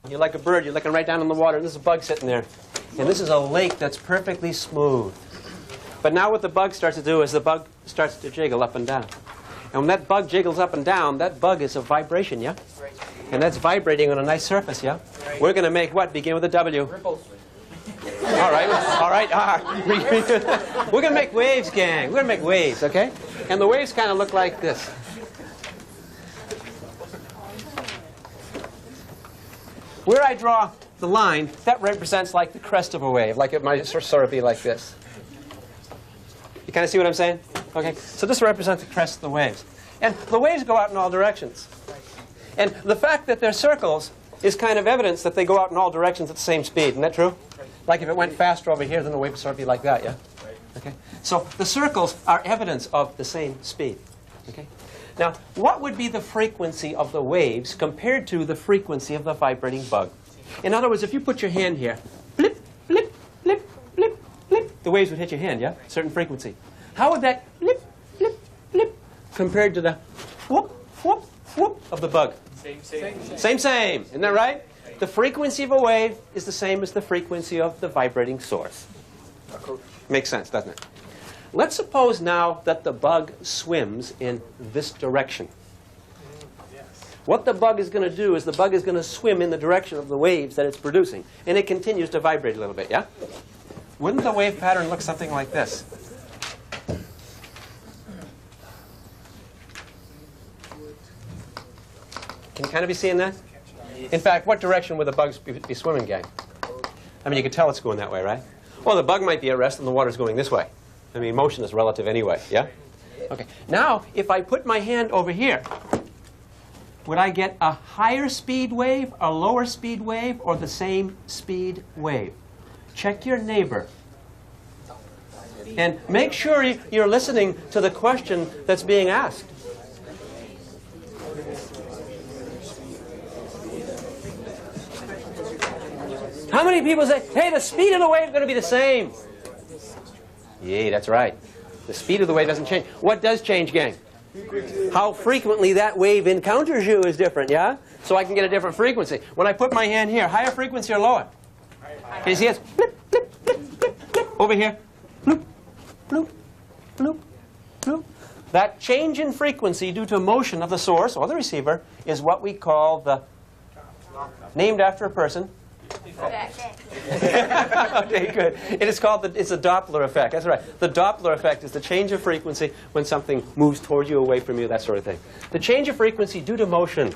You're like a bird. You're looking right down in the water, and there's a bug sitting there. And this is a lake that's perfectly smooth. But now what the bug starts to do is the bug starts to jiggle up and down. And when that bug jiggles up and down, that bug is a vibration, yeah? And that's vibrating on a nice surface, yeah? We're going to make what? Begin with a W. All right, all right. We're going to make waves, gang. We're going to make waves, okay? And the waves kind of look like this. Where I draw the line, that represents like the crest of a wave, like it might sort of be like this. You kind of see what I'm saying? Okay, so this represents the crest of the waves. And the waves go out in all directions. And the fact that they're circles is kind of evidence that they go out in all directions at the same speed. Isn't that true? Like if it went faster over here, then the wave would sort of be like that, yeah? Okay, so the circles are evidence of the same speed. Okay. Now, what would be the frequency of the waves compared to the frequency of the vibrating bug? In other words, if you put your hand here, blip, blip, blip, blip, blip, the waves would hit your hand, yeah? Certain frequency. How would that blip, blip, blip compared to the whoop, whoop, whoop of the bug? Same. Isn't that right? The frequency of a wave is the same as the frequency of the vibrating source. Makes sense, doesn't it? Let's suppose now that the bug swims in this direction. What the bug is going to do is the bug is going to swim in the direction of the waves that it's producing. And it continues to vibrate a little bit, yeah? Wouldn't the wave pattern look something like this? Can you kind of be seeing that? In fact, what direction would the bugs be swimming, gang? I mean, you can tell it's going that way, right? Well, the bug might be at rest and the water's going this way. I mean, motion is relative anyway, yeah? Okay. Now, if I put my hand over here, would I get a higher speed wave, a lower speed wave, or the same speed wave? Check your neighbor. And make sure you're listening to the question that's being asked. How many people say, hey, the speed of the wave is going to be the same? Yeah, that's right. The speed of the wave doesn't change. What does change, gang? How frequently that wave encounters you is different, yeah? So I can get a different frequency. When I put my hand here, higher frequency or lower? Can you see it? Blip, blip, blip, blip, blip. Over here. Bloop, bloop, bloop, bloop. That change in frequency due to motion of the source or the receiver is what we call the, named after a person, okay, good. It is called it's a Doppler effect. That's right. The Doppler effect is the change of frequency when something moves towards you, away from you, that sort of thing. The change of frequency due to motion